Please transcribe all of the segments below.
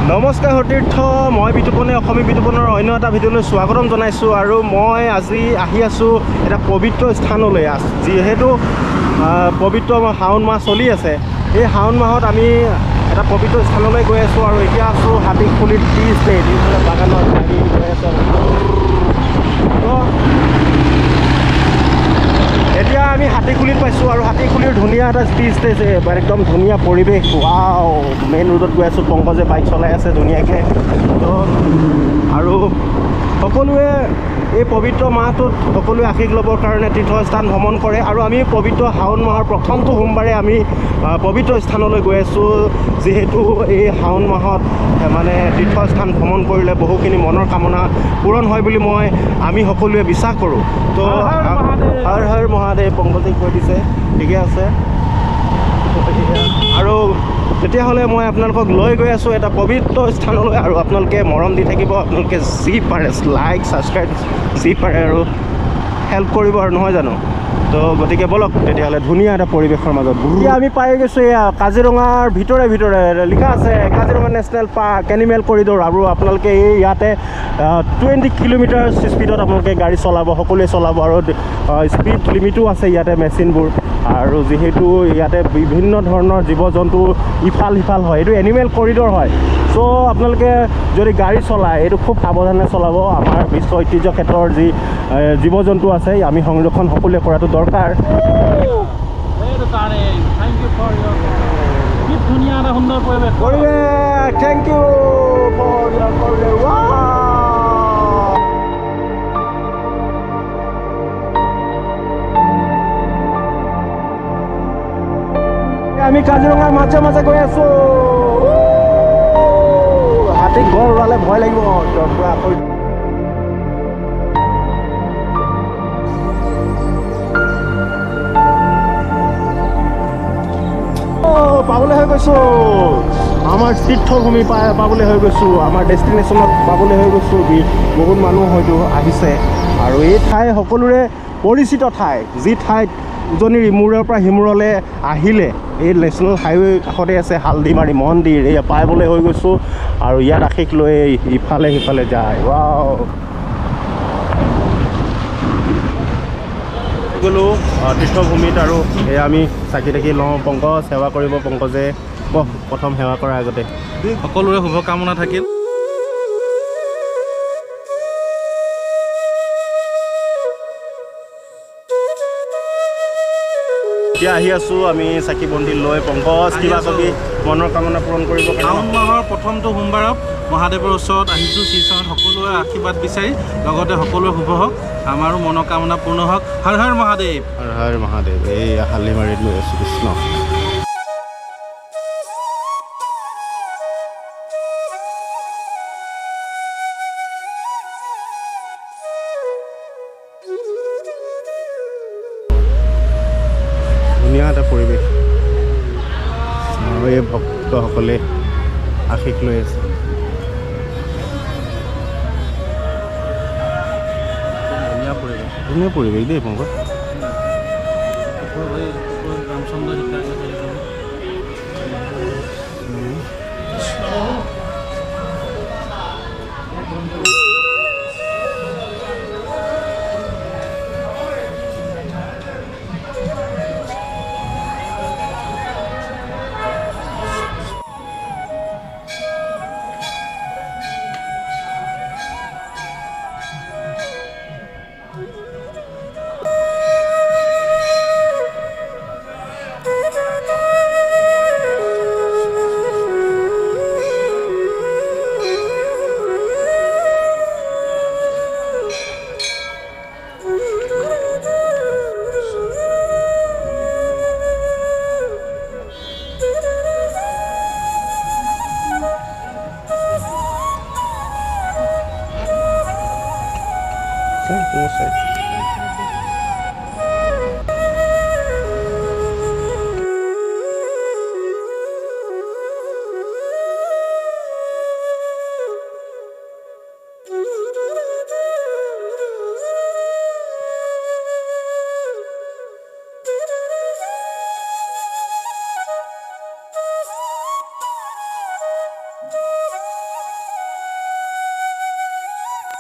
নমস্কাৰ সতীৰ্থ, মই বিতুপনে অসমী বিতুপনৰ অন্য এটা ভিডিঅ'লৈ স্বাগতম জনাইছোঁ। আৰু মই আজি আহি আছোঁ এটা পবিত্ৰ স্থানলৈ। যিহেতু পবিত্ৰ শাওণ মাহ চলি আছে, এই শাওণ মাহত আমি এটা পবিত্ৰ স্থানলৈ গৈ আছোঁ। আৰু এতিয়া আছোঁ হাতীখুলিত টি ষ্টেট, এইফালে বাগানত গাড়ী গৈ আছে। এতিয়া আমি হাতীখুলিত পাইছোঁ আৰু হাতীখুলিৰ ধুনীয়া এটা টি ষ্টেজ, একদম ধুনীয়া পৰিৱেশ। ৱাও, মেইন ৰোডত গৈ আছোঁ। পংকজে বাইক চলাই আছে ধুনীয়াকৈ। তো আৰু সকলোৱে এই পবিত্ৰ মাহটোত সকলোৱে আশীষ ল'বৰ কাৰণে তীৰ্থস্থান ভ্ৰমণ কৰে। আৰু আমি পবিত্ৰ শাওণ মাহৰ প্ৰথমটো সোমবাৰে আমি পবিত্ৰ স্থানলৈ গৈ আছোঁ। যিহেতু এই শাওণ মাহত মানে তীৰ্থস্থান ভ্ৰমণ কৰিলে বহুখিনি মনৰ কামনা পূৰণ হয় বুলি আমি সকলোৱে বিশ্বাস কৰোঁ। তো হৰ হৰ মহাদেৱ, পংকজে কৈ দিছে, ঠিকে আছে। আৰু তেতিয়াহ'লে মই আপোনালোকক লৈ গৈ আছোঁ এটা পবিত্ৰ স্থানলৈ। আৰু আপোনালোকে মৰম দি থাকিব, আপোনালোকে যি পাৰে লাইক ছাবস্ক্ৰাইব যি পাৰে আৰু হেল্প কৰিব, আৰু নহয় জানো? তো গতিকে ব'লক তেতিয়াহ'লে ধুনীয়া এটা পৰিৱেশৰ মাজত। এতিয়া আমি পাই গৈছোঁ এয়া কাজিৰঙাৰ ভিতৰে লিখা আছে Kaziranga national park animal corridor. আৰু আপোনালোকে এই ইয়াতে 20 কিলোমিটাৰ স্পীডত আপোনালোকে গাড়ী চলাব, সকলোৱে চলাব। আৰু স্পীড লিমিটো আছে ইয়াতে মেচিনবোৰ। আৰু যিহেতু ইয়াতে বিভিন্ন ধৰণৰ জীৱ জন্তু ইফাল সিফাল হয়, এইটো এনিমেল কৰিডৰ হয়। চ' আপোনালোকে যদি গাড়ী চলায় এইটো খুব সাৱধানে চলাব। আমাৰ বিশ্ব ঐতিহ্য ক্ষেত্ৰৰ যি জীৱ জন্তু আছে আমি সংৰক্ষণ সকলোৱে কৰাটো দৰকাৰ। ধুনীয়া এটা সুন্দৰ পৰিৱেশ। থেংক ইউ ফৰ ইয়ৰ পৰিৱেশ। আমি কাজিৰঙাৰ মাজে মাজে গৈ আছোঁ। হাতীক গড় ওলালে ভয় লাগিব। পাবলৈ হৈ গৈছোঁ, আমাৰ তীৰ্থভূমি পাবলৈ হৈ গৈছোঁ, আমাৰ ডেষ্টিনেশ্যনত পাবলৈ হৈ গৈছোঁ। বহুত মানুহ হয়তো আহিছে। আৰু এই ঠাই সকলোৰে পৰিচিত ঠাই, যি ঠাইত উজনিৰ ইমূৰৰ পৰা সিমূৰলৈ আহিলে এই নেশ্যনেল হাইৱে কাষতে আছে হালধিবাৰী মন্দিৰ। এই পাবলৈ হৈ গৈছোঁ। আৰু ইয়াত আশীষ লৈ ইফালে সিফালে যায়। ৱাও, গ'লোঁ তীৰ্থভূমিত। আৰু এই আমি চাকি তাকি লওঁ। পংকজ সেৱা কৰিব। পংকজে প্ৰথম সেৱা কৰাৰ আগতে সকলোৰে শুভকামনা থাকিল। এতিয়া আহি আছোঁ আমি চাকি বন্তি লৈ। পংকজ কিবা কবি মনৰ কামনা পূৰণ কৰিব। শাওণ মাহৰ প্ৰথমটো সোমবাৰত মহাদেৱৰ ওচৰত আহিছোঁ। শ্ৰীচৰণত সকলোৰে আশীৰ্বাদ বিচাৰি, লগতে সকলোৰে শুভ হওক, আমাৰো মনৰ কামনা পূৰ্ণ হওক। হৰ হৰ মহাদেৱ, হৰ হৰ মহাদেৱ। এই হালধিবাৰীত লৈ আছোঁ। কৃষ্ণ ধুনীয়া এটা পৰিৱেশ। আৰু এই ভক্তসকলে আশীষ লৈ আছে। ধুনীয়া পৰিৱেশ দেই পংকজ। ৰামচন্দ্ৰ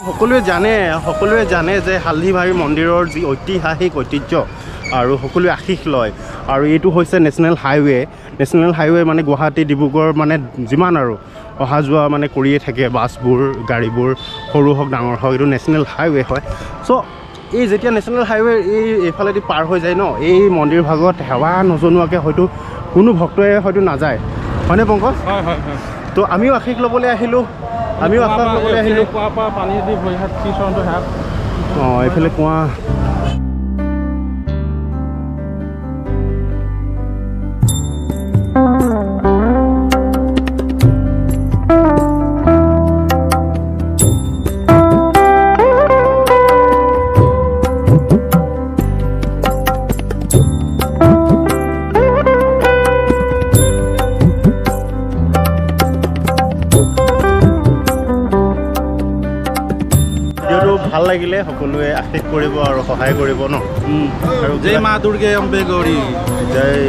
সকলোৱে জানে যে হালধিবাৰী মন্দিৰৰ যি ঐতিহাসিক ঐতিহ্য আৰু সকলোৱে আশীষ লয় আৰু এইটো হৈছে নেশ্যনেল হাইৱে মানে গুৱাহাটী ডিব্ৰুগড় মানে যিমান আৰু অহা যোৱা মানে কৰিয়ে থাকে বাছবোৰ গাড়ীবোৰ সৰু হওক ডাঙৰ হওক এইটো নেশ্যনেল হাইৱে হয় চ' এই যেতিয়া নেশ্যনেল হাইৱে এইফালেদি পাৰ হৈ যায় ন এই মন্দিৰ ভাগত সেৱা নজনোৱাকৈ হয়তো কোনো ভক্তই হয়তো নাযায় হয়নে পংকজ হয় তো আমিও আশীষ ল'বলৈ আহিলোঁ কুঁৱাৰ পৰা পানী দি ভৰি হাত শ্ৰীচৰণটো হাত অঁ এইফালে কুঁৱা ভাল লাগিলে সকলোৱে আশীষ কৰিব আৰু সহায় কৰিব ন আৰু জয় মা দুৰ্গে অম্বে গৌৰী জয়